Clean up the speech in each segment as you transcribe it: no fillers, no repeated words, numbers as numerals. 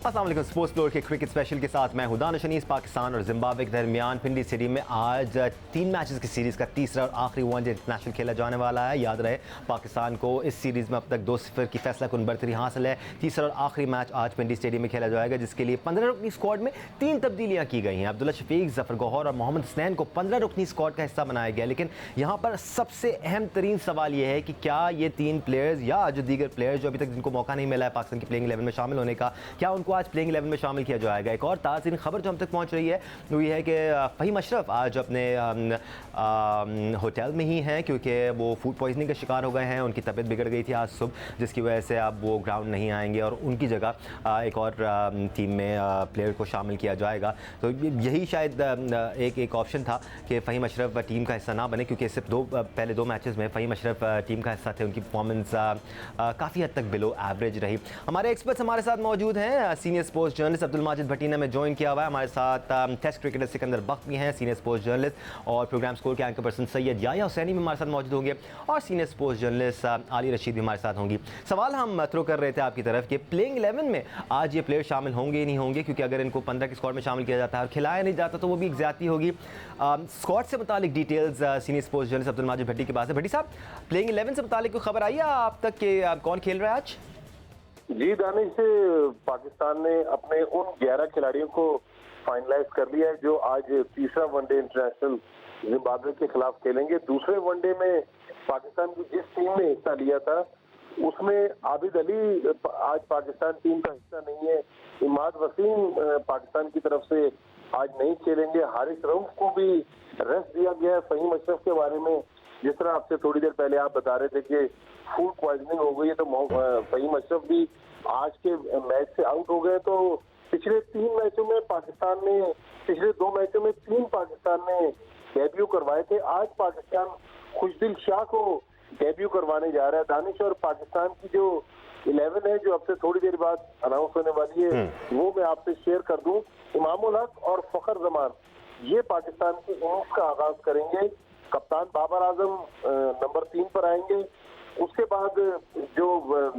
अस्सलाम वालेकुम। Sports floor के क्रिकेट स्पेशल के साथ मैं हूं दानिश अनीस। पाकिस्तान और जिम्बाब्वे के दरमियान पिंडी स्टेडियम में आज 3 मैचेस की सीरीज़ का तीसरा और आखिरी वनडे इंटरनेशनल खेला जाने वाला है। याद रहे पाकिस्तान को इस सीरीज़ में अब तक 2-0 की फैसलाकुन बरतरी हासिल है। तीसरा और आखिरी मैच आज पिंडी स्टेडियम में खेला जाएगा, जिसके लिए 15 रुकनी स्क्वाड में 3 तब्दीलियाँ की गई हैं। अब्दुल्ला शफीक, जफर गौहर और मोहम्मद हसनैन को 15 रुकनी स्क्वाड का हिस्सा बनाया गया। लेकिन यहाँ पर सबसे अहम तरीन सवाल यह है कि क्या ये 3 प्लेयर्स या जो दीगर प्लेयर्स जो अभी तक जिनको मौका नहीं मिला है पाकिस्तान की प्लेइंग 11 में शामिल होने का, क्या उनको आज प्लेइंग 11 में शामिल किया जाएगा। एक और ताज़ा खबर जो हम तक पहुंच रही है वो ये है कि फ़हीम अशरफ आज अपने होटल में ही हैं, क्योंकि वो फूड पॉइजनिंग का शिकार हो गए हैं। उनकी तबीयत बिगड़ गई थी आज सुबह, जिसकी वजह से अब वो ग्राउंड नहीं आएंगे और उनकी जगह एक और टीम में प्लेयर को शामिल किया जाएगा। तो यही शायद एक ऑप्शन था कि फ़हीम अशरफ टीम का हिस्सा ना बने, क्योंकि सिर्फ पहले दो मैचेस में फ़हीम अशरफ टीम का हिस्सा थे। उनकी परफॉर्मेंस काफ़ी हद तक बिलो एवरेज रही। हमारे एक्सपर्ट्स हमारे साथ मौजूद हैं। Senior sports journalist Abdul Majid Bhatti में ज्वाइन किया हुआ है। हमारे साथ टेस्ट क्रिकेटर सिकंदर बख्त भी हैं, सीनियर स्पोर्ट्स जर्नलिस्ट, और प्रोग्राम स्कोर के एंकर पर्सन सैयद याया हुसैनी भी हमारे साथ मौजूद होंगे, और सीनियर स्पोर्ट्स जर्नलिस्ट आली रशीद भी हमारे साथ होंगी। सवाल हम थ्रो कर रहे थे आपकी तरफ कि प्लेइंग 11 में आज ये प्लेयर शामिल होंगे ही नहीं होंगे, क्योंकि अगर इनको 15 की स्क्वाड में शामिल किया जाता है और खिलाया नहीं जाता तो वो भी एक ज़्यादती होगी। स्क्वाड से मुतालिक details senior sports journalist Abdul Majid Bhatti के पास है। भट्टी साहब, प्लेइंग 11 से मुतालिक कोई खबर आई है आप तक कि कौन खेल रहा है आज? जी दानिश, पाकिस्तान ने अपने उन 11 खिलाड़ियों को फाइनलाइज कर लिया है जो आज तीसरा वनडे इंटरनेशनल जिम्बाब्वे के खिलाफ खेलेंगे। दूसरे वनडे में पाकिस्तान की जिस टीम ने हिस्सा लिया था उसमें आबिद अली आज पाकिस्तान टीम का हिस्सा नहीं है। इमाद वसीम पाकिस्तान की तरफ से आज नहीं खेलेंगे। हारिस रऊफ को भी रेस्ट दिया गया है। फ़हीम अशरफ के बारे में जिस तरह आपसे थोड़ी देर पहले आप बता रहे थे कि फूड पॉइजनिंग हो गई है, तो फ़हीम अशरफ भी आज के मैच से आउट हो गए। तो पिछले 3 मैचों में पाकिस्तान ने, पिछले 2 मैचों में 3 पाकिस्तान ने डेब्यू करवाए थे। आज पाकिस्तान खुशदिल शाह को डेब्यू करवाने जा रहा है दानिश, और पाकिस्तान की जो 11 है जो अब से थोड़ी देर बाद अनाउंस होने वाली है वो मैं आपसे शेयर कर दूं। इमामुल हक और फखर जमान ये पाकिस्तान की इनिंग्स का आगाज करेंगे। कप्तान बाबर आजम नंबर 3 पर आएंगे। उसके बाद जो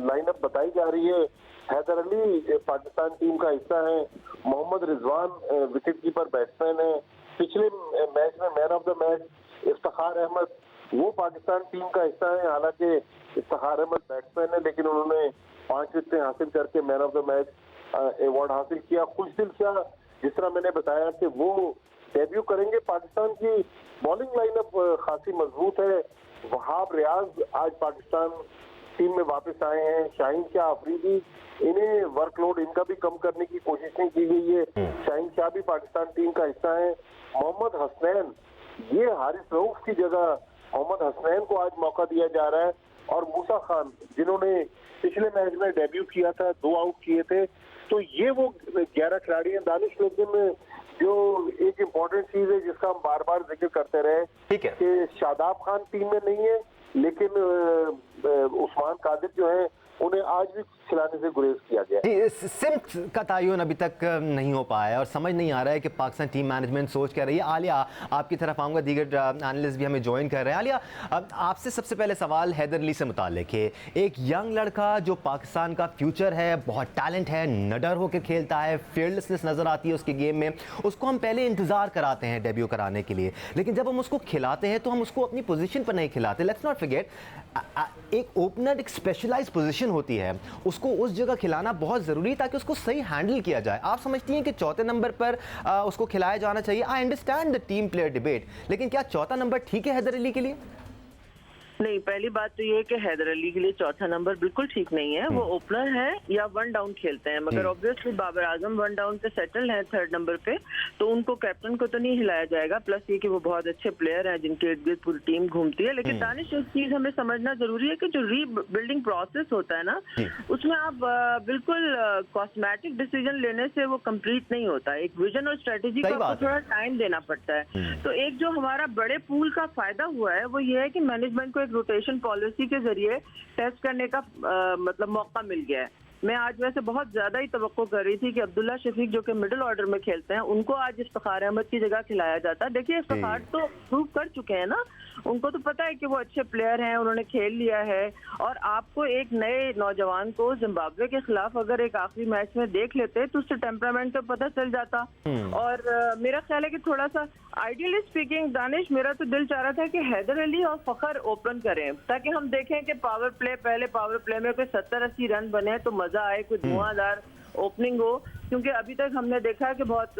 लाइनअप बताई जा रही है, हैदर अली पाकिस्तान टीम का हिस्सा है, Mohammad Rizwan wicket keeper batsman है, पिछले मैच में man of the match Iftikhar Ahmed वो पाकिस्तान टीम का हिस्सा है। हालांकि इफ्तिखार अहमद बैट्समैन है, लेकिन उन्होंने 5 विकेटें हासिल करके man of the match award हासिल किया। खुशदिल शाह, जिस तरह मैंने बताया कि वो डेब्यू करेंगे। पाकिस्तान की बॉलिंग लाइनअप खासी मजबूत है। वहाब रियाज आज पाकिस्तान टीम में वापस आए हैं। शाहीन शाह अफरीदी, इन्हें वर्कलोड इनका भी कम करने की कोशिशें की गई है। शाहीन शाह भी पाकिस्तान टीम का हिस्सा है। मोहम्मद हसनैन, ये हारिस रऊफ की जगह मोहम्मद हसनैन को आज मौका दिया जा रहा है। और मूसा खान, जिन्होंने पिछले मैच में डेब्यू किया था, 2 आउट किए थे। तो ये वो 11 खिलाड़ी हैं दानिश। लेकिन जो एक इम्पोर्टेंट चीज है जिसका हम बार बार जिक्र करते रहे, ठीक है, कि शादाब खान टीम में नहीं है, लेकिन उस्मान कादिर जो है उन्हें आज भी खिलाने से गुरेज किया गया। सिम्थ का तयन अभी तक नहीं हो पाया है और समझ नहीं आ रहा है कि पाकिस्तान टीम मैनेजमेंट सोच कर रही है। आलिया, आपकी तरफ आऊँगा, दीगर एनालिस्ट भी हमें ज्वाइन कर रहे हैं। आलिया, आपसे सबसे पहले सवाल हैदर अली से मुताल्लिक है। एक यंग लड़का जो पाकिस्तान का फ्यूचर है, बहुत टैलेंट है, निडर होकर खेलता है, फियरलेसनेस नज़र आती है उसके गेम में। उसको हम पहले इंतज़ार कराते हैं डेब्यू कराने के लिए, लेकिन जब हम उसको खिलाते हैं तो हम उसको अपनी पोजीशन पर नहीं खिलाते। लेट्स नॉट फॉरगेट, एक ओपनर एक स्पेशलाइज्ड पोजीशन होती है, उसको उस जगह खिलाना बहुत ज़रूरी है ताकि उसको सही हैंडल किया जाए। आप समझती हैं कि चौथे नंबर पर उसको खिलाया जाना चाहिए? I understand the team player debate, लेकिन क्या चौथा नंबर ठीक है हैदर अली के लिए? नहीं, पहली बात तो ये है कि हैदर अली के लिए चौथा नंबर बिल्कुल ठीक नहीं है। वो ओपनर है या 1 डाउन खेलते हैं, मगर ऑब्वियसली बाबर आजम 1 डाउन पे सेटल है 3rd नंबर पे, तो उनको कैप्टन को तो नहीं हिलाया जाएगा। प्लस ये कि वो बहुत अच्छे प्लेयर हैं जिनके इर्द गिर्द पूरी टीम घूमती है। लेकिन दानिश, एक चीज हमें समझना जरूरी है कि जो रीबिल्डिंग प्रोसेस होता है ना, उसमें आप बिल्कुल कॉस्मेटिक डिसीजन लेने से वो कंप्लीट नहीं होता। एक विजन और स्ट्रेटेजी को आपको थोड़ा टाइम देना पड़ता है। तो एक जो हमारा बड़े पूल का फायदा हुआ है वो ये है कि मैनेजमेंट को एक रोटेशन पॉलिसी के जरिए टेस्ट करने का मतलब मौका मिल गया है। मैं आज वैसे बहुत ज्यादा ही तवक्को कर रही थी कि अब्दुल्ला शफीक जो कि मिडिल ऑर्डर में खेलते हैं उनको आज इफ्तिखार अहमद की जगह खिलाया जाता। देखिए इफ्तिखार तो प्रूव कर चुके हैं ना, उनको तो पता है कि वो अच्छे प्लेयर हैं, उन्होंने खेल लिया है। और आपको एक नए नौजवान को जिम्बाब्वे के खिलाफ अगर एक आखिरी मैच में देख लेते तो उससे टेम्परामेंट तो पता चल जाता। और मेरा ख्याल है कि थोड़ा सा आइडियली स्पीकिंग दानिश, मेरा तो दिल चाह रहा था कि हैदर अली और फखर ओपन करें ताकि हम देखें कि पावर प्ले, पहले पावर प्ले में कोई 70-80 रन बने तो मजा आए, कोई धुआंधार ओपनिंग हो। क्योंकि अभी तक हमने देखा है कि बहुत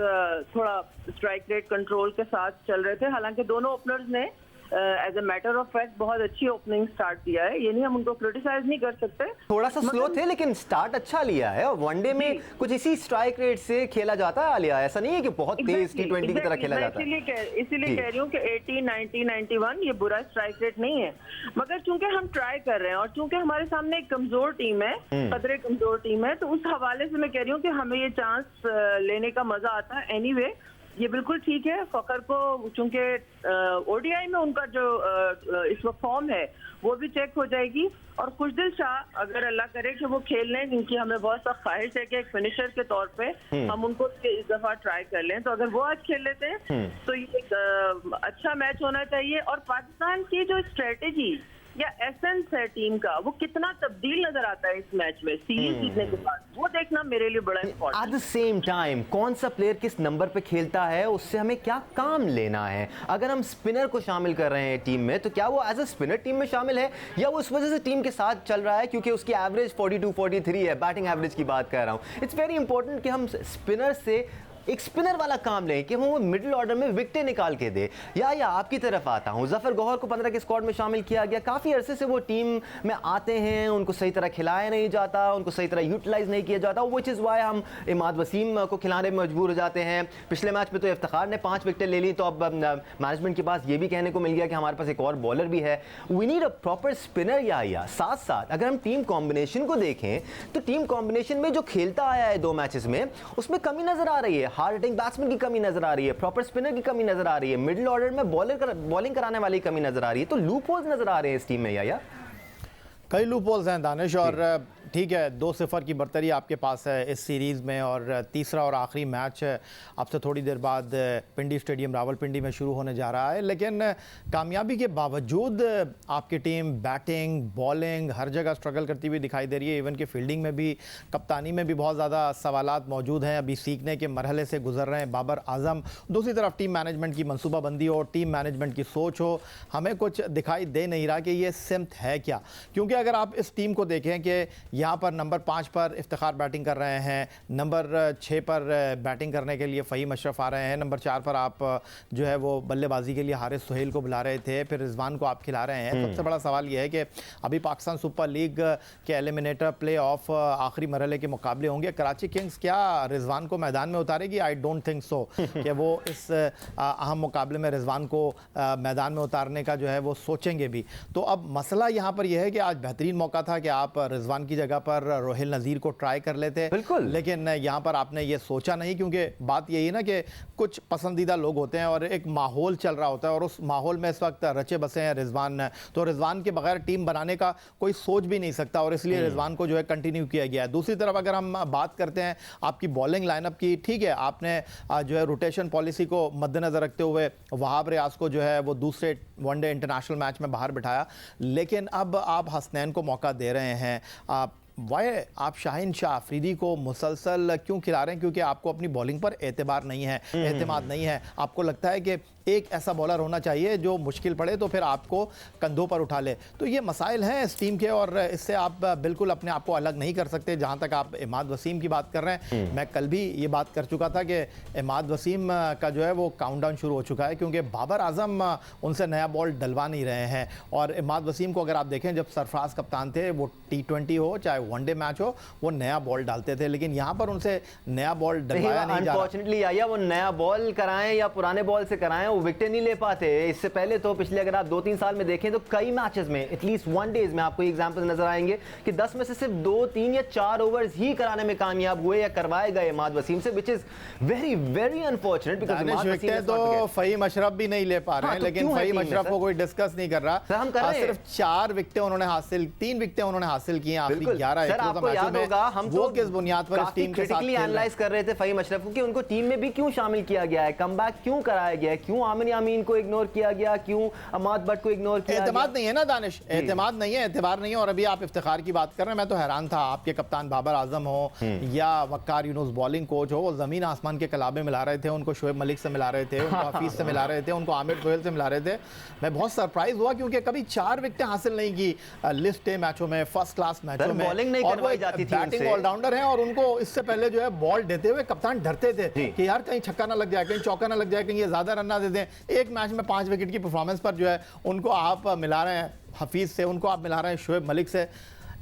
थोड़ा स्ट्राइक रेट कंट्रोल के साथ चल रहे थे। हालांकि दोनों ओपनर्स ने as a matter of fact बहुत अच्छी ओपनिंग स्टार्ट किया है, ये नहीं हम उनको क्रिटिसाइज नहीं कर सकते। थोड़ा सा स्लो थे लेकिन स्टार्ट अच्छा लिया है और वनडे में कुछ इसी स्ट्राइक रेट से खेला जाता है आलिया, ऐसा नहीं है कि बहुत तेज T20 की तरह खेला जाता है। इसीलिए कह रही हूँ कि 80, 90, 91 ये बुरा स्ट्राइक रेट नहीं है, मगर चूंकि हम ट्राई कर रहे हैं और चूंकि हमारे सामने एक कमजोर टीम है, कदरे कमजोर टीम है, तो उस हवाले से मैं कह रही हूँ कि हमें ये चांस लेने का मजा आता है। एनीवे ये बिल्कुल ठीक है। फखर को चूंकि ओडीआई में उनका जो इस वक्त फॉर्म है वो भी चेक हो जाएगी। और खुशदिल शाह अगर अल्लाह करे कि वो खेल लें, जिनकी हमें बहुत सख्त ख्वाहिश है कि एक फिनिशर के तौर पे हम उनको इस दफा ट्राई कर लें, तो अगर वो आज खेल लेते हैं तो ये एक अच्छा मैच होना चाहिए। और पाकिस्तान की जो स्ट्रेटेजी या एसेंस है टीम का वो कितना तब्दील नजर आता है इस मैच में सीरीज जीतने के बाद, वो देखना मेरे लिए बड़ा important. At the same time कौन सा प्लेयर किस नंबर पे खेलता है उससे हमें क्या काम लेना है। अगर हम स्पिनर को शामिल कर रहे हैं टीम में तो क्या वो एज अ स्पिनर टीम में शामिल है या वो उस वजह से टीम के साथ चल रहा है क्योंकि उसकी एवरेज 42-43 है, बैटिंग एवरेज की बात कर रहा हूँ। इट्स वेरी इंपॉर्टेंट कि हम स्पिनर से एक स्पिनर वाला काम लें कि वो मिडिल ऑर्डर में विकेटें निकाल के दे। या आपकी तरफ आता हूं, जफर गौहर को 15 के स्क्वाड में शामिल किया गया, काफ़ी अरसे से वो टीम में आते हैं, उनको सही तरह खिलाया नहीं जाता, उनको सही तरह यूटिलाइज नहीं किया जाता, विच इज़ वाई हम इमाद वसीम को खिलाने में मजबूर हो जाते हैं। पिछले मैच में तो इफ्तिखार ने 5 विकेटें ले ली, तो अब मैनेजमेंट के पास ये भी कहने को मिल गया कि हमारे पास एक और बॉलर भी है। We need a proper spinner. या साथ साथ अगर हम टीम कॉम्बिनेशन को देखें तो टीम कॉम्बिनेशन में जो खेलता आया है 2 मैचेस में उसमें कमी नजर आ रही है। हार्ड हिटिंग बैट्समैन की कमी नजर आ रही है, प्रॉपर स्पिनर की कमी नजर आ रही है, मिडिल ऑर्डर में बॉलिंग कराने वाली कमी नजर आ रही है। तो लूप होल्स नजर आ रहे हैं इस टीम में। या कई लूप होल्स हैं दानिश, और ठीक है 2-0 की बर्तरी आपके पास है इस सीरीज़ में, और तीसरा और आखिरी मैच अब से थोड़ी देर बाद पिंडी स्टेडियम रावलपिंडी में शुरू होने जा रहा है। लेकिन कामयाबी के बावजूद आपकी टीम बैटिंग, बॉलिंग हर जगह स्ट्रगल करती हुई दिखाई दे रही है। इवन कि फील्डिंग में भी, कप्तानी में भी बहुत ज़्यादा सवालात मौजूद हैं, अभी सीखने के मरहले से गुजर रहे हैं बाबर आजम। दूसरी तरफ टीम मैनेजमेंट की मनसूबाबंदी हो, टीम मैनेजमेंट की सोच हो, हमें कुछ दिखाई दे नहीं रहा कि ये सिमत है क्या। क्योंकि अगर आप इस टीम को देखें कि यहाँ पर नंबर 5 पर इफ्तिखार बैटिंग कर रहे हैं, नंबर 6 पर बैटिंग करने के लिए फ़हीम अशरफ आ रहे हैं, नंबर 4 पर आप जो है वो बल्लेबाजी के लिए हारिस सुहेल को बुला रहे थे, फिर रिजवान को आप खिला रहे हैं। सबसे बड़ा सवाल यह है कि अभी पाकिस्तान सुपर लीग के एलिमिनेटर प्ले ऑफ आखिरी मरहले के मुकाबले होंगे। कराची किंग्स क्या रिजवान को मैदान में उतारेगी? आई डोंट थिंक सो कि वो इस अहम मुकाबले में रिजवान को मैदान में उतारने का जो है वो सोचेंगे भी। तो अब मसला यहाँ पर यह है कि आज बेहतरीन मौका था कि आप रिजवान की जगह पर रोहिल नज़ीर को ट्राई कर लेते, बिल्कुल, लेकिन यहाँ पर आपने ये सोचा नहीं। क्योंकि बात यही है ना कि कुछ पसंदीदा लोग होते हैं और एक माहौल चल रहा होता है, और उस माहौल में इस वक्त रचे बसे हैं रिजवान, तो रिजवान के बगैर टीम बनाने का कोई सोच भी नहीं सकता, और इसलिए रिजवान को जो है कंटिन्यू किया गया है। दूसरी तरफ अगर हम बात करते हैं आपकी बॉलिंग लाइनअप की, ठीक है आपने जो है रोटेशन पॉलिसी को मद्देनजर रखते हुए वहाब रियाज को जो है वो दूसरे वनडे इंटरनेशनल मैच में बाहर बिठाया, लेकिन अब आप हसनैन को मौका दे रहे हैं। वाई आप शाहीन शाह अफरीदी को मुसलसल क्यों खिला रहे हैं? क्योंकि आपको अपनी बॉलिंग पर एतबार नहीं है, एतमाद नहीं है। आपको लगता है कि एक ऐसा बॉलर होना चाहिए जो मुश्किल पड़े तो फिर आपको कंधों पर उठा ले। तो ये मसाइल हैं इस टीम के, और इससे आप बिल्कुल अपने आप को अलग नहीं कर सकते। जहाँ तक आप इमाद वसीम की बात कर रहे हैं, मैं कल भी ये बात कर चुका था कि इमाद वसीम का जो है वो काउंटडाउन शुरू हो चुका है, क्योंकि बाबर आजम उनसे नया बॉल डलवा नहीं रहे हैं। और इमाद वसीम को अगर आप देखें, जब सरफराज कप्तान थे, वो T20 हो चाहे वनडे मैच हो, वो नया बॉल डालते थे, लेकिन यहाँ पर उनसे नया बॉल डलवाया नहीं जा रहा। अनफॉर्चुनेटली आया वो नया बॉल कराएं या पुराने बॉल से कराएं, वो विकेट नहीं ले पाते। इससे पहले तो पिछले अगर आप 2-3 साल में देखें तो कई मैचेस में, एटलीस्ट वनडेज में आपको एग्जांपल नजर आएंगे कि 10 में से सिर्फ 2, 3 या 4 ओवर्स ही कराने में कामयाब हुए या करवाए गए इमाद वसीम से, which is very very unfortunate. Because Imad Wasim तो फ़हीम अशरफ भी नहीं ले पा रहे हैं, लेकिन फ़हीम अशरफ को कोई डिस्कस नहीं कर रहा। हम कर रहे हैं, सिर्फ 4 विकेटें उन्होंने हासिल, 3 विकेटें उन्होंने हासिल हासिल किए आखिरी बिल्कुल 11 सर, आपको याद होगा हम वो तो किस बुनियाद पर इस काफी टीम के साथ क्रिटिकली खेल रहे हैं। एनालाइज कर रहे थे फ़हीम अशरफ को कि उनको टीम में भी क्यों शामिल किया गया है, कमबैक क्यों कराया गया है, क्यों आमिर यामीन को इग्नोर किया गया, क्यों अमाद भट्ट को इग्नोर किया गया। एतमाद नहीं है ना दानिश, एतमाद नहीं है, एतबार नहीं है। और अभी आप इफ्तिखार की बात कर रहे हैं, मैं तो हैरान था, आपके कप्तान बाबर आजम हो या वक्कार यूनुस बॉलिंग कोच हो, वो जमीन आसमान के कलाबे मिला रहे थे, उनको शोएब मलिक से मिला रहे थे, उनको हफीज से मिला रहे थे, उनको आमिर सोहेल से मिला रहे थे। मैं बहुत सरप्राइज हुआ क्योंकि कभी 4 विकेटें हासिल नहीं की लिस्ट ए मैचों में, फर्स्ट क्लास मैचों में, बॉलिंग नहीं और वो करवाई एक जाती थी बैटिंग उनसे। ऑलराउंडर हैं और उनको इससे पहले जो है बॉल देते हुए कप्तान डरते थे कि यार कहीं छक्का ना लग जाए, कहीं चौका ना लग जाए, कहीं ये ज्यादा रन ना दे दें। एक मैच में 5 विकेट की परफॉर्मेंस पर जो है उनको आप मिला रहे हैं हफीज से, उनको आप मिला रहे हैं शोएब मलिक से।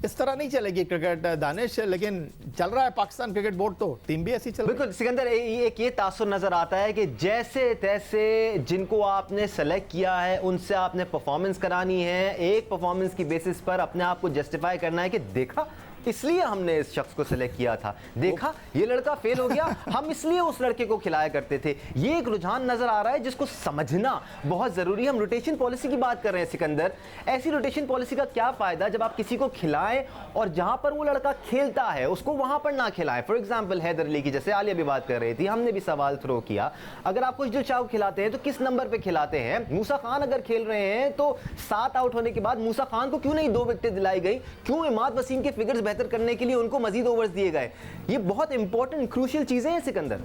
इस तरह नहीं चलेगी क्रिकेट दानिश, लेकिन चल रहा है पाकिस्तान क्रिकेट बोर्ड, तो टीम भी ऐसी चल रही है। बिल्कुल सिकंदर, एक ये तासुर नजर आता है कि जैसे तैसे जिनको आपने सेलेक्ट किया है उनसे आपने परफॉर्मेंस करानी है, एक परफॉर्मेंस की बेसिस पर अपने आप को जस्टिफाई करना है कि देखा इसलिए हमने इस शख्स को सिलेक्ट किया था, देखा ये लड़का फेल हो गया, हम इसलिए उस लड़के को खिलाया करते थे। ये एक रुझान नजर आ रहा है जिसको समझना बहुत जरूरी है। हम रोटेशन पॉलिसी की बात कर रहे हैं सिकंदर, ऐसी रोटेशन पॉलिसी का क्या फायदा जब आप किसी को खिलाएं और जहां पर वो लड़का खेलता है उसको वहां पर ना खिलाएं। फॉर एग्जाम्पल हैदर अली की, जैसे आलिया भी बात कर रही थी, हमने भी सवाल थ्रो किया, अगर आप खुशदिल शाह को खिलाते हैं तो किस नंबर पर खिलाते हैं? मूसा खान अगर खेल रहे हैं तो 7 आउट होने के बाद मूसा खान को क्यों नहीं 2 विकेटें दिलाई गई, क्यों इमाद वसीम के फिगर्स बेहतर करने के लिए उनको मजीद ओवर्स दिए गए? ये बहुत इंपॉर्टेंट क्रूशियल चीजें हैं सिकंदर।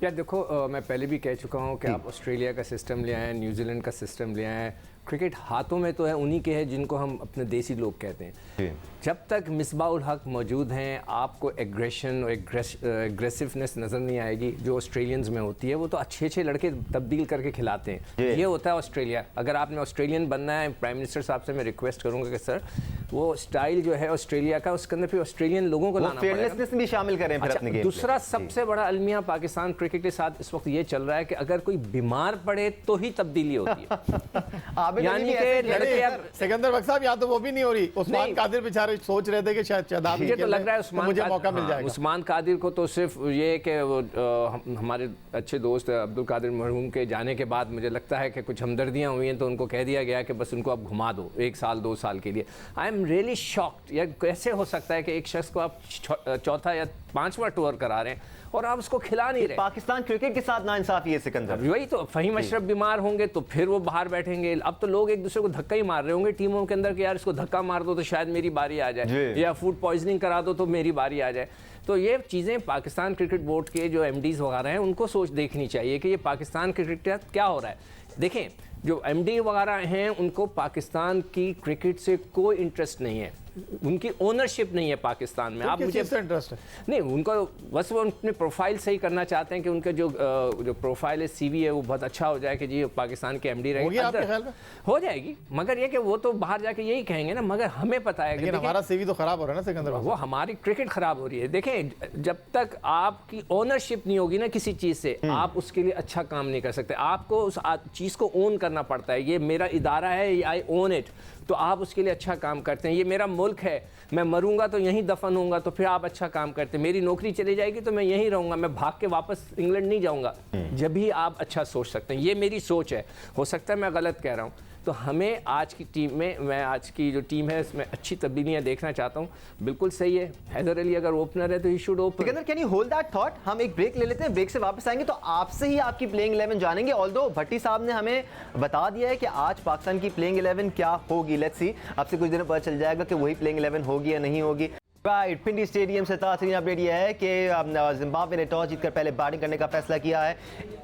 यार देखो, मैं पहले भी कह चुका हूँ कि आप ऑस्ट्रेलिया का सिस्टम ले आएँ, न्यूजीलैंड का सिस्टम ले आएँ, क्रिकेट हाथों में तो है उन्हीं के है जिनको हम अपने देसी लोग कहते हैं। जब तक मिसबाउल हक मौजूद हैं आपको एग्रेशन और एग्रेसिवनेस नज़र नहीं आएगी जो ऑस्ट्रेलियंस में होती है। वो तो अच्छे लड़के तब्दील करके खिलाते हैं, ये होता है ऑस्ट्रेलिया। अगर आपने ऑस्ट्रेलियन बनना है, प्राइम मिनिस्टर साहब से मैं रिक्वेस्ट करूँगा कि सर वो स्टाइल जो है ऑस्ट्रेलिया का, उसके अंदर फिर ऑस्ट्रेलियन लोगों को लाना पड़ेगा, भी शामिल करें फिर अपने गेम। दूसरा सबसे बड़ा अलमिया पाकिस्तान क्रिकेट के साथ इस वक्त ये चल रहा है कि अगर कोई बीमार पड़े तो ही तब्दीली होती है। यानी कि लड़के अब सिकंदर बख्श साहब, या तो वो भी नहीं हो रही, उस्मान कादिर बेचारे सोच रहे थे कि शायद मुझे तो लग रहा है मुझे मौका मिल जाएगा। उस्मान कादिर को तो सिर्फ ये कि हमारे अच्छे दोस्त अब्दुल कादिर मरहूम के जाने के बाद मुझे लगता है कि कुछ हमदर्दियां हुई हैं, तो उनको कह दिया गया कि बस उनको आप घुमा दो 1 साल 2 साल के लिए। आई एम रियली शॉक्ड, यार कैसे हो सकता है कि एक शख्स को आप चौथा या 5वां टूर करा रहे हैं और आप उसको खिला नहीं रहे। पाकिस्तान क्रिकेट के साथ नाइंसाफी है सिकंदर। वही तो, फ़हीम अशरफ बीमार होंगे तो फिर वो बाहर बैठेंगे। अब तो लोग एक दूसरे को धक्का ही मार रहे होंगे टीमों के अंदर कि यार इसको धक्का मार दो तो शायद मेरी बारी आ जाए, या फूड पॉइजनिंग करा दो तो मेरी बारी आ जाए। तो ये चीज़ें पाकिस्तान क्रिकेट बोर्ड के जो MDs वगैरह हैं उनको सोच देखनी चाहिए कि ये पाकिस्तान क्रिकेट के साथ क्या हो रहा है। देखें, जो MD वगैरह हैं उनको पाकिस्तान की क्रिकेट से कोई इंटरेस्ट नहीं है, उनकी ओनरशिप नहीं है पाकिस्तान में। आप मुझे इंटरेस्ट है नहीं, उनको बस वो अपने प्रोफाइल सही करना चाहते हैं कि उनका जो प्रोफाइल है, CV है, वो बहुत अच्छा हो जाए कि जी पाकिस्तान के MD रहेंगे। हो जाएगी, मगर ये कि वो तो बाहर जाके यही कहेंगे ना। मगर हमें पता है कि हमारा CV तो खराब हो रहा है ना सिकंदर, वो हमारी क्रिकेट खराब हो रही है। देखें, जब तक आपकी ओनरशिप नहीं होगी ना किसी चीज़ से, आप उसके लिए अच्छा काम नहीं कर सकते। आपको उस चीज़ को ओन करना पड़ता है। ये मेरा इदारा है, आई ओन इट, तो आप उसके लिए अच्छा काम करते हैं। ये मेरा मुल्क है, मैं मरूंगा तो यहीं दफन होऊंगा, तो फिर आप अच्छा काम करते हैं। मेरी नौकरी चली जाएगी तो मैं यहीं रहूंगा, मैं भाग के वापस इंग्लैंड नहीं जाऊंगा। जब भी आप अच्छा सोच सकते हैं, ये मेरी सोच है। हो सकता है मैं गलत कह रहा हूँ। तो हमें आज की टीम में, मैं आज की जो टीम है इसमें अच्छी तब्दीलियां देखना चाहता हूँ। बिल्कुल सही है, हैदर अली अगर ओपनर है तो he should open. Sikandar, can you hold that thought? हम एक ब्रेक ले लेते हैं, ब्रेक से वापस आएंगे तो आपसे ही आपकी प्लेइंग 11 जानेंगे। ऑल्दो भट्टी साहब ने हमें बता दिया है कि आज पाकिस्तान की प्लेइंग 11 क्या होगी। लेट्स सी, आपसे कुछ दिनों पता चल जाएगा कि वही प्लेइंग 11 होगी या नहीं होगी। राइट, पिंडी स्टेडियम से ताज़ा अपडेट यह है कि जिम्बाब्वे ने टॉस जीतकर पहले बैटिंग करने का फैसला किया है।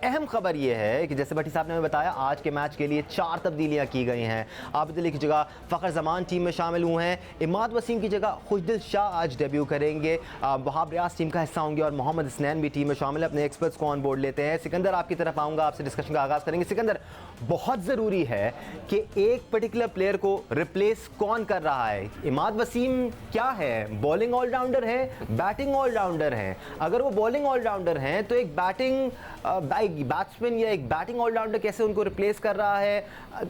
अहम खबर यह है कि जैसे भट्टी साहब ने हमें बताया, आज के मैच के लिए 4 तब्दीलियां की गई हैं। आबिद अली की जगह फ़खर जमान टीम में शामिल हुए हैं, इमाद वसीम की जगह खुशदिल शाह आज डेब्यू करेंगे, वहाब रियाज टीम का हिस्सा होंगे और मोहम्मद हसनैन भी टीम में शामिल है। अपने एक्सपर्ट्स को ऑन बोर्ड लेते हैं। सिकंदर, आपकी तरफ आऊँगा, आपसे डिस्कशन का आगाज़ करेंगे। सिकंदर, बहुत ज़रूरी है कि एक पर्टिकुलर प्लेयर को रिप्लेस कौन कर रहा है। इमाद वसीम क्या है, बॉलिंग ऑलराउंडर है, बैटिंग ऑलराउंडर है? अगर वो बॉलिंग ऑलराउंडर हैं तो एक बैट्समैन या एक बैटिंग ऑलराउंडर कैसे उनको रिप्लेस कर रहा है?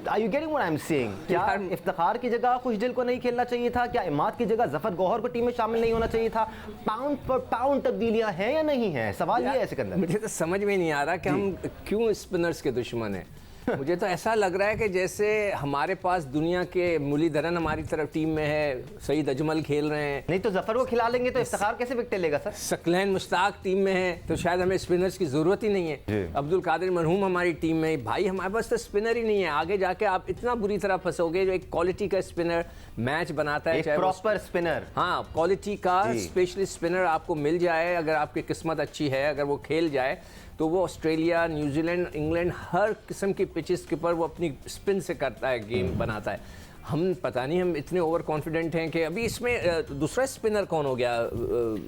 Are you getting what I am saying? क्या इफ्तिखार की जगह खुशदिल को नहीं खेलना चाहिए था? क्या इमाद की जगह जफर गौहर को टीम में शामिल नहीं होना चाहिए था? पाउंड पर पाउंड तब्दीलियां हैं या नहीं है? सवाल ये है सिकंदर। मुझे तो समझ में नहीं आ रहा कि हम क्यों स्पिनर्स के दुश्मन हैं। मुझे तो ऐसा लग रहा है कि जैसे हमारे पास दुनिया के मुरलीधरन हमारी तरफ टीम में है, सईद अजमल खेल रहे हैं, नहीं तो जफर को खिला लेंगे तो इफ्तिखार कैसे विकेट लेगा सर? सकलैन मुश्ताक टीम में है, तो शायद हमें स्पिनर्स की ज़रूरत ही नहीं है। अब्दुल कादिर मरहूम हमारी टीम में है। भाई हमारे पास तो स्पिनर ही नहीं है। आगे जाके आप इतना बुरी तरह फंसोगे। जो एक क्वालिटी का स्पिनर मैच बनाता है, एक प्रॉपर स्पिनर, हाँ क्वालिटी का स्पेशलिस्ट स्पिनर आपको मिल जाए, अगर आपकी किस्मत अच्छी है, अगर वो खेल जाए तो वो ऑस्ट्रेलिया, न्यूजीलैंड, इंग्लैंड हर किस्म की पिचेस के ऊपर वो अपनी स्पिन से करता है, गेम बनाता है। हम पता नहीं, हम इतने ओवर कॉन्फिडेंट हैं कि अभी इसमें दूसरा स्पिनर कौन हो गया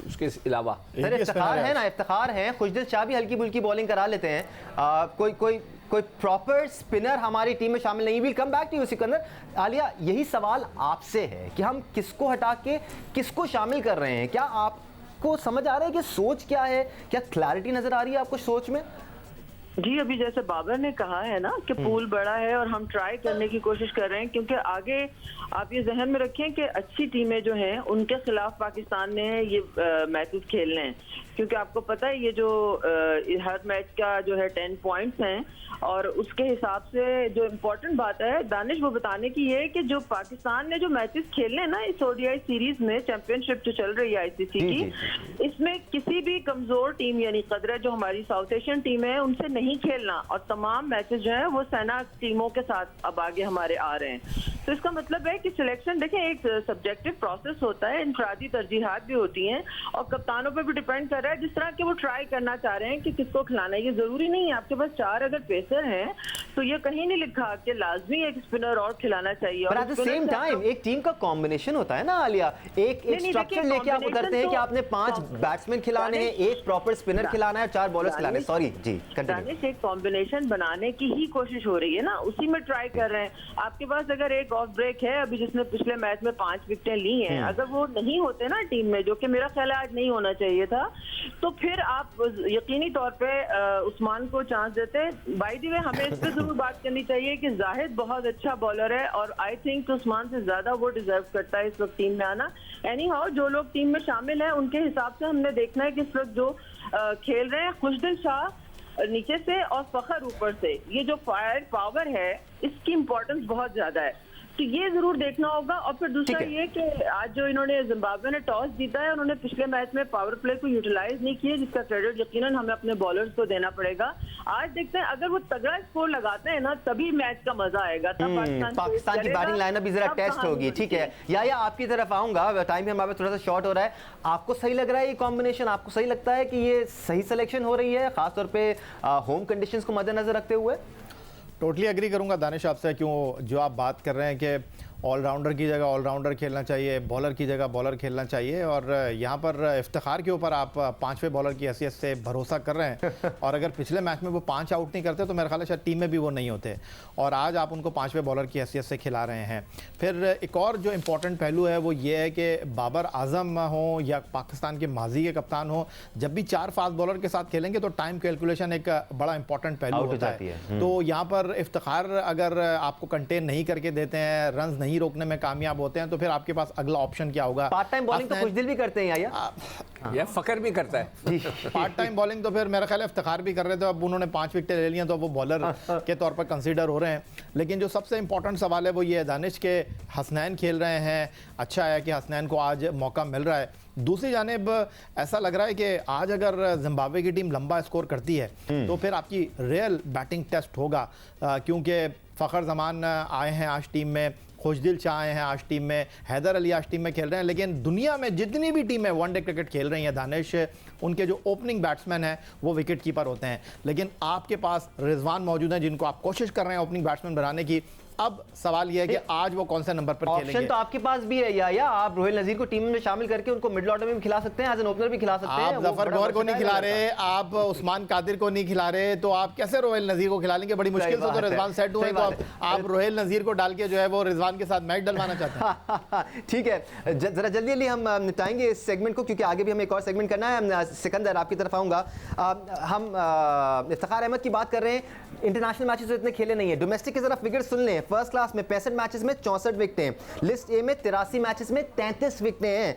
उसके अलावा? सर इफ्तिखार है ना, इफ्तिखार है, खुशदिल शाह भी हल्की बुल्की बॉलिंग करा लेते हैं। कोई प्रॉपर स्पिनर हमारी टीम में शामिल नहीं। Will come back to you Sikandar. Aliya, यही सवाल आपसे है कि हम किसको हटा के किसको शामिल कर रहे हैं? क्या आपको समझ आ रहा है कि सोच क्या है? क्या क्लैरिटी नजर आ रही है आपको सोच में? जी, अभी जैसे बाबर ने कहा है ना कि पूल बड़ा है और हम ट्राई करने की कोशिश कर रहे हैं, क्योंकि आगे आप ये जहन में रखें कि अच्छी टीमें जो हैं उनके खिलाफ पाकिस्तान ने ये मैचेस खेलने हैं, क्योंकि आपको पता है ये जो हर मैच का जो है 10 पॉइंट्स हैं, और उसके हिसाब से जो इम्पोर्टेंट बात है दानिश वो बताने की ये है कि जो पाकिस्तान ने जो मैचेस खेलने हैं ना इस ओडीआई सीरीज में, चैंपियनशिप जो चल रही है आईसीसी की, इसमें किसी भी कमजोर टीम यानी कदर जो हमारी साउथ एशियन टीम है उनसे नहीं खेलना, और तमाम मैचेस जो है वो सेना टीमों के साथ अब आगे हमारे आ रहे हैं। तो इसका मतलब है कि सिलेक्शन, देखें एक सब्जेक्टिव प्रोसेस होता है, इंफरादी तरजीहात भी होती हैं और कप्तानों पर भी डिपेंड कर रहा है जिस तरह के वो ट्राई करना चाह रहे हैं कि किसको खिलाना है। ये जरूरी नहीं है आपके पास 4 अगर पेसर हैं तो ये कहीं नहीं लिखा कि लाजमी एक स्पिनर और खिलाना चाहिए। और एट द सेम टाइम एक टीम का कॉम्बिनेशन होता है ना आलिया, एक स्ट्रक्चर लेके आप उतरते हैं कि आपने 5 बैट्समैन खिलाने हैं, एक प्रॉपर स्पिनर खिलाना है, 4 बॉलर्स खिलाने हैं। सॉरी जी, दानिश, एक कॉम्बिनेशन बनाने की ही कोशिश हो रही है ना, उसी में ट्राई कर रहे हैं। आपके पास अगर एक ऑफ ब्रेक है अभी जिसने पिछले मैच में 5 विकेटें ली हैं, अगर वो नहीं होते ना टीम में, जो कि मेरा ख्याल है आज नहीं होना चाहिए था, तो फिर आप यकीनी तौर पे उस्मान को चांस देते। बाय द वे हमें इस पे जरूर बात करनी चाहिए कि जाहिद बहुत अच्छा बॉलर है और आई थिंक उस्मान से ज्यादा वो डिजर्व करता है इस वक्त टीम में आना। एनी हाउ जो लोग टीम में शामिल हैं उनके हिसाब से हमने देखना है कि इस वक्त जो खेल रहे हैं खुशदिल शाह नीचे से और फखर ऊपर से, ये जो फायर पावर है इसकी इंपॉर्टेंस बहुत ज्यादा है, तो ये जरूर देखना होगा। और फिर दूसरा ये कि आज जो इन्होंने जिम्बाब्वे ने टॉस जीता है, उन्होंने पिछले मैच में पावर प्ले को यूटिलाइज नहीं किया, जिसका क्रेडिट यकीनन हमें अपने बॉलर्स को देना पड़ेगा। आज देखते हैं अगर वो तगड़ा स्कोर लगाते हैं ना तभी मैच का मजा आएगा, तब पाकिस्तान की बैटिंग लाइनअप भी जरा टेस्ट होगी। ठीक है, या आपकी तरफ आऊंगा, टाइम भी हमारे थोड़ा सा शॉर्ट हो रहा है। आपको सही लग रहा है ये कॉम्बिनेशन? आपको सही लगता है कि ये सही सिलेक्शन हो रही है, खासतौर पे होम कंडीशंस को मद्देनजर रखते हुए? टोटली एग्री करूंगा दानिश आपसे, क्यों जो आप बात कर रहे हैं कि ऑलराउंडर की जगह ऑलराउंडर खेलना चाहिए, बॉलर की जगह बॉलर खेलना चाहिए, और यहाँ पर इफ्तिखार के ऊपर आप 5वें बॉलर की हैसियत से भरोसा कर रहे हैं। और अगर पिछले मैच में वो 5 आउट नहीं करते तो मेरा ख्याल है शायद टीम में भी वो नहीं होते, और आज आप उनको 5वें बॉलर की हैसियत से खिला रहे हैं। फिर एक और जो इम्पोर्टेंट पहलू है वो ये है कि बाबर आजम हो या पाकिस्तान के माजी के कप्तान हो, जब भी 4 फास्ट बॉलर के साथ खेलेंगे तो टाइम कैलकुलेशन एक बड़ा इंपॉर्टेंट पहलू होता है। तो यहाँ पर इफ्तिखार अगर आपको कंटेन नहीं करके देते हैं, रन नहीं रोकने में कामयाब होते हैं, तो फिर आपके पास अगला ऑप्शन क्या होगा? पार्ट टाइम बॉलिंग तो खुशदिल भी करते हैं या फकर भी करता है। पार्ट टाइम बॉलिंग तो फिर मेरा ख्याल है इफ्तिखार भी कर रहे थे, अब उन्होंने 5 विकेटें ले ली हैं तो वो बॉलर के तौर पर कंसीडर हो रहे हैं। लेकिन जो सबसे इंपॉर्टेंट सवाल है वो ये है दानिश के हसनैन खेल रहे हैं, अच्छा है कि हसनैन को आज मौका मिल रहा है। दूसरी जानिब ऐसा लग रहा है कि आज अगर जिम्बाब्वे की टीम लंबा स्कोर करती है तो फिर आपकी रियल बैटिंग टेस्ट होगा, क्योंकि फ़खर जमान आए हैं आज टीम में, खुशदिल शाह आए हैं आज टीम में, हैदर अली आज टीम में खेल रहे हैं। लेकिन दुनिया में जितनी भी टीमें वनडे क्रिकेट खेल रही हैं दानिश, उनके जो ओपनिंग बैट्समैन हैं वो विकेट कीपर होते हैं, लेकिन आपके पास रिजवान मौजूद हैं जिनको आप कोशिश कर रहे हैं ओपनिंग बैट्समैन बनाने की। अब सवाल यह है कि आज वो कौन से नंबर पर खेलेंगे? ऑप्शन तो आपके पास भी है, या आप रोहिल नजीर को टीम में शामिल करके उनको मिडिल ऑर्डर में भी खिला सकते हैं, एज एन ओपनर भी खिला सकते हैं। आप जफर गौर को नहीं खिला रहे, आप उस्मान कादिर को नहीं खिला रहे, तो आप कैसे रोहिल नजीर को खिला लेंगे? बड़ी मुश्किल से तो रिजवान सेट हुए, तो आप रोहिल नजीर को डाल के जो है वो रिजवान के साथ मैच डलवाना चाहते हैं। ठीक है, जरा जल्दी हम निपटाएंगे इस सेगमेंट को, क्योंकि आगे भी हमें एक और सेगमेंट करना है। सिकंदर, आपकी तरफ आऊंगा। हम इफ्तिखार अहमद की बात कर रहे हैं, इंटरनेशनल मैचेस तो इतने खेले नहीं है, डोमेस्टिक के जरा फिगर सुन लें। फर्स्ट क्लास में 65 मैचेस में 64 विकेटें, लिस्ट ए में 83 मैचेस में 33 विकेटें हैं,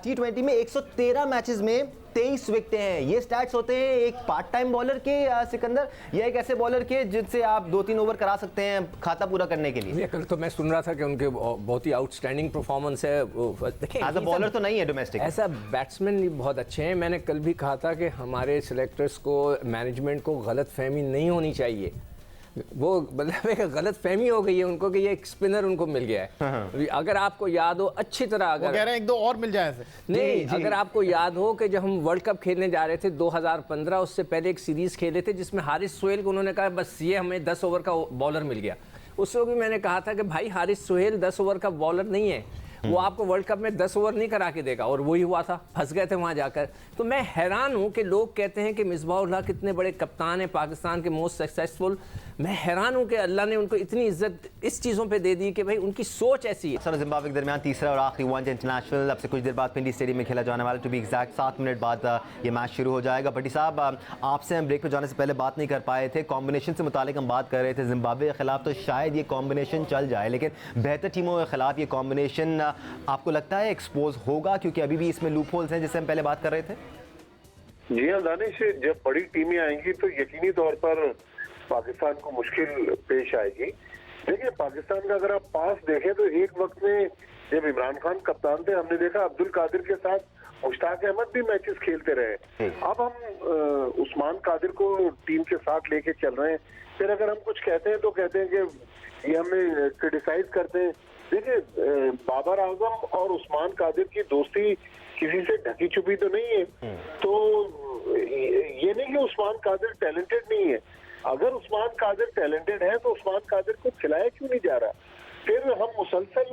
T20 में 113 मैचेस में 23 विकेटें हैं। ये स्टैट्स होते हैं एक पार्ट टाइम बॉलर के सिकंदर, या एक ऐसे बॉलर के जिनसे आप 2-3 ओवर करा सकते हैं खाता पूरा करने के लिए। ये कल तो मैं सुन रहा था कि उनके बहुत ही आउटस्टैंडिंग परफॉर्मेंस है। देखिए एज अ बॉलर तो नहीं है डोमेस्टिक, ऐसा बैट्समैन भी बहुत अच्छे हैं। मैंने कल भी कहा था कि हमारे सिलेक्टर्स को, मैनेजमेंट को गलत फहमी नहीं होनी चाहिए। वो मतलब एक गलत फहमी हो गई है उनको कि ये एक स्पिनर उनको मिल गया है। अगर आपको याद हो अच्छी तरह, अगर वो कह रहे हैं 1-2 और मिल जाए ऐसे। नहीं, अगर आपको याद हो कि जब हम वर्ल्ड कप खेलने जा रहे थे 2015, उससे पहले एक सीरीज खेले थे जिसमें हारिस सोहेल को उन्होंने कहा बस ये हमें 10 ओवर का बॉलर मिल गया। उस वक्त भी मैंने कहा था कि भाई हारिस सोहेल 10 ओवर का बॉलर नहीं है, वो आपको वर्ल्ड कप में 10 ओवर नहीं करा के देगा, और वही हुआ था, फंस गए थे वहां जाकर। तो मैं हैरान हूं कि लोग कहते हैं कि मिसबाह-उल हक कितने बड़े कप्तान हैं, पाकिस्तान के मोस्ट सक्सेसफुल। मैं हैरान हूं कि अल्लाह ने उनको इतनी इज्जत इस चीज़ों पे दे दी कि भाई उनकी सोच ऐसी है। सर जिम्बाब्वे के दरमियान तीसरा और आखिरी वनडे इंटरनेशनल अब से कुछ देर बाद पिंडी स्टेडियम में खेला जाने वाला, टू बी एग्जैक्ट 7 मिनट बाद ये मैच शुरू हो जाएगा। भट्टी साहब, आपसे हम ब्रेक पर जाने से पहले बात नहीं कर पाए थे, कॉम्बिनेशन से मुतालिक हम बात कर रहे थे। जिम्बाब्वे के खिलाफ तो शायद ये कॉम्बिनेशन चल जाए, लेकिन बेहतर टीमों के खिलाफ ये कॉम्बिनेशन आपको लगता है एक्सपोज होगा, क्योंकि अभी भी इसमें लूप होल्स हैं जिससे हम पहले बात कर रहे थे? जी हाँ दानिश, जब बड़ी टीमें आएंगी तो यकीनी तौर पर पाकिस्तान को मुश्किल पेश आएगी। देखिए, पाकिस्तान का अगर आप पास देखें तो एक वक्त में जब इमरान खान कप्तान थे, हमने देखा अब्दुल कादिर के साथ मुश्ताक अहमद भी मैचेस खेलते रहे। अब हम उस्मान कादिर को टीम के साथ लेके चल रहे हैं। फिर अगर हम कुछ कहते हैं तो कहते हैं कि ये हमें क्रिटिसाइज करते हैं। देखिए, बाबर आजम और उस्मान कादिर की दोस्ती किसी से ढकी छुपी तो नहीं है, तो ये नहीं कि उस्मान कादिर टैलेंटेड नहीं है। अगर उस्मान कादिर टैलेंटेड है तो उस्मान कादिर को खिलाया क्यों नहीं जा रहा? फिर हम मुसलसल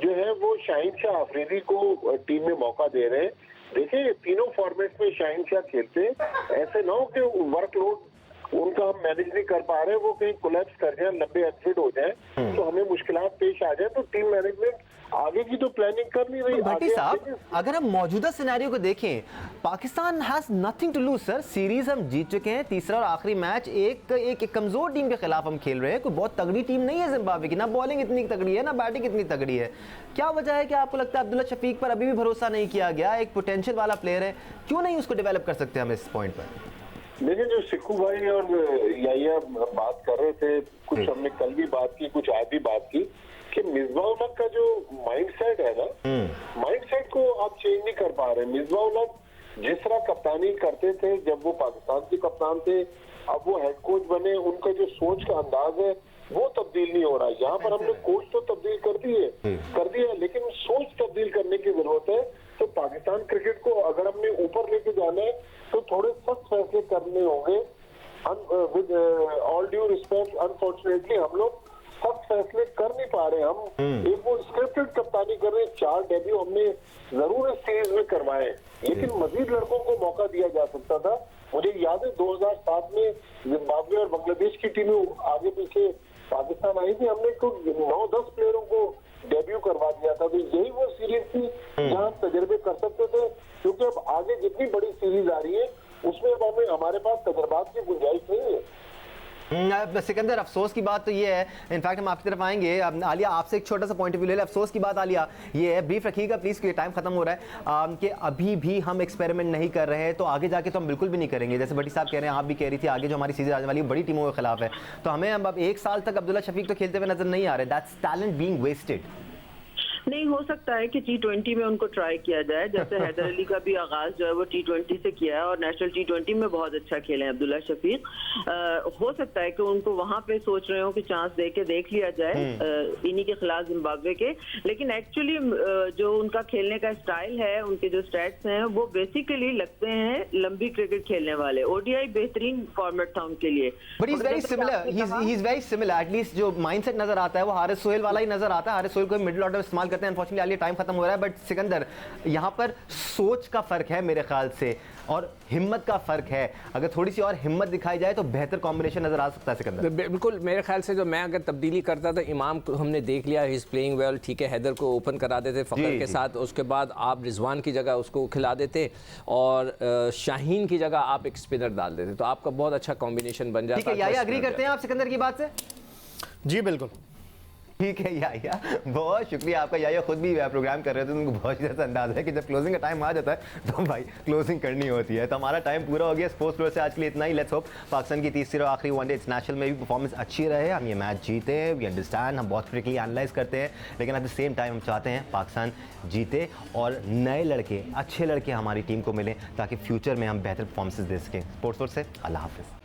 जो है वो शाहीन शाह अफरीदी को टीम में मौका दे रहे हैं। देखिए, तीनों फॉर्मेट में शाहीन शाह खेलते हैं, ऐसे ना हो कि वर्कलोड उनका हम मैनेज नहीं कर पा रहे, वो कहीं कोलैप्स कर जाए, लंबे अनफिट हो जाए तो हमें मुश्किलात पेश आ जाए, तो टीम मैनेजमेंट आगे की तो प्लानिंग कर नहीं रही। भट्टी साहब, अगर हम मौजूदा सिनेरियो को देखें, Pakistan has nothing to lose sir. Series हम जीत चुके हैं, तीसरा और आखिरी मैच एक कमजोर टीम के खिलाफ हम खेल रहे हैं। कोई बहुत तगड़ी टीम नहीं है जिम्बाब्वे की, ना बॉलिंग इतनी तगड़ी है ना बैटिंग इतनी तगड़ी है। क्या वजह है कि आपको लगता है अब्दुल्ला शफीक पर अभी भी भरोसा नहीं किया गया? एक पोटेंशियल वाला प्लेयर है, क्यों नहीं उसको डेवलप कर सकते हम इस पॉइंट पर? लेकिन जो सिक्कू भाई और याया बात कर रहे थे, कुछ हमने कल भी बात की, कुछ आज भी बात की, कि मिसबाह-उल हक का जो माइंडसेट है ना, माइंडसेट को आप चेंज नहीं कर पा रहे। मिसबाह-उल हक जिस तरह कप्तानी करते थे जब वो पाकिस्तान के कप्तान थे, अब वो हेड कोच बने, उनका जो सोच का अंदाज है वो तब्दील नहीं हो रहा। यहाँ पर हमने कोच तो तब्दील कर दिया, लेकिन सोच तब्दील करने की जरूरत है। तो पाकिस्तान क्रिकेट को अगर हमने ऊपर लेके जाना है तो थोड़े सख्त फैसले करने होंगे। With all due respect, unfortunately हम लोग सख्त फैसले कर नहीं पा रहे। हम एक वो स्क्रिप्टेड कप्तानी कर रहे हैं। 4 डेब्यू हमने जरूर इस सीरीज में करवाए, लेकिन मजीद लड़कों को मौका दिया जा सकता था। मुझे याद है 2007 में जिम्बाब्वे और बांग्लादेश की टीमें आगे पीछे पाकिस्तान आई थी, हमने कुछ 9-10 प्लेयरों को डेब्यू करवा दिया था। तो यही वो सीरीज थी जहां तजर्बे कर सकते थे, क्योंकि अब आगे जितनी बड़ी सीरीज आ रही है उसमें अब हमारे पास तजर्बात की गुंजाइश नहीं है। सिकंदर, अफसोस की बात तो ये है, इनफैक्ट हम आपकी तरफ आएंगे। आलिया, आपसे एक छोटा सा पॉइंट ऑफ व्यू ले लें। अफसोस की बात आलिया ये है, ब्रीफ रखिएगा प्लीज़, क्योंकि टाइम खत्म हो रहा है, कि अभी भी हम एक्सपेरिमेंट नहीं कर रहे हैं, तो आगे जाके तो हम बिल्कुल भी नहीं करेंगे। जैसे भट्टी साहब कह रहे हैं, आप भी कह रही थी, आगे जो हमारी सीरीज आने वाली बड़ी टीमों के खिलाफ है, तो हमें अब 1 साल तक अब्दुल्ला शफीक तो खेलते हुए नजर नहीं आ रहे। That's talent being wasted. नहीं, हो सकता है कि T20 में उनको ट्राई किया जाए, जैसे हैदर अली का भी आगाज जो है वो T20 से किया है और नेशनल T20 में बहुत अच्छा खेले हैं अब्दुल्ला शफीक। हो सकता है कि उनको वहां पे सोच रहे हो कि चांस दे के देख लिया जाए इन्हीं के खिलाफ जिम्बाब्वे के। लेकिन एक्चुअली जो उनका खेलने का स्टाइल है, उनके जो स्टैट्स हैं, वो बेसिकली लगते हैं लंबी क्रिकेट खेलने वाले। ODI बेहतरीन फॉर्मेट था उनके लिए, but he is very similar, he is very similar. At least जो माइंडसेट नजर आता है वो हारिस सोहेल वाला ही नजर आता है। हारिस सोहेल को मिडिल ऑर्डर में इस्तेमाल करते हैं। अनफॉर्चुनेटली आलिया टाइम खत्म हो रहा है, बट सिकंदर, यहाँ पर सोच का फर्क है मेरे ख्याल से, और हिम्मत का फर्क है। अगर थोड़ी सी और हिम्मत दिखाई जाए तो बेहतर कॉम्बिनेशन नजर आ सकता है। सिकंदर, बिल्कुल, मेरे ख्याल से जो मैं अगर तब्दीली करता तो इमाम को हमने देख लिया, ही इज प्लेइंग वेल, ठीक है, हैदर को ओपन करा देते फखर के साथ, उसके बाद आप रिजवान की जगह उसको खिला देते और शाहीन की जगह आप एक स्पिनर डाल देते, तो आपका बहुत अच्छा कॉम्बिनेशन बन जाता है। ठीक है, यही एग्री करते हैं आप सिकंदर की बात से? जी बिल्कुल। ठीक है याया, बहुत शुक्रिया आपका। याया खुद भी प्रोग्राम कर रहे थे, उनको बहुत ज़्यादा अंदाज़ा है कि जब क्लोजिंग का टाइम आ जाता है तो भाई क्लोजिंग करनी होती है। तो हमारा टाइम पूरा हो गया स्पोर्ट्स फ्लोर से आज के लिए इतना ही। लेट्स होप पाकिस्तान की तीसरी और आखिरी वनडे इंटरनेशनल में भी परफॉर्मेंस अच्छी रहे, हम ये मैच जीते। वी अंडरस्टैंड, हम बहुत क्रिटिकली एनालाइज करते हैं, लेकिन एट द सेम टाइम हम चाहते हैं पाकिस्तान जीते और नए लड़के, अच्छे लड़के हमारी टीम को मिलें ताकि फ्यूचर में हम बेहतर परफॉर्मेंसेज दे सकें। स्पोर्ट्स फ्लोर से अल्लाह हाफिज़।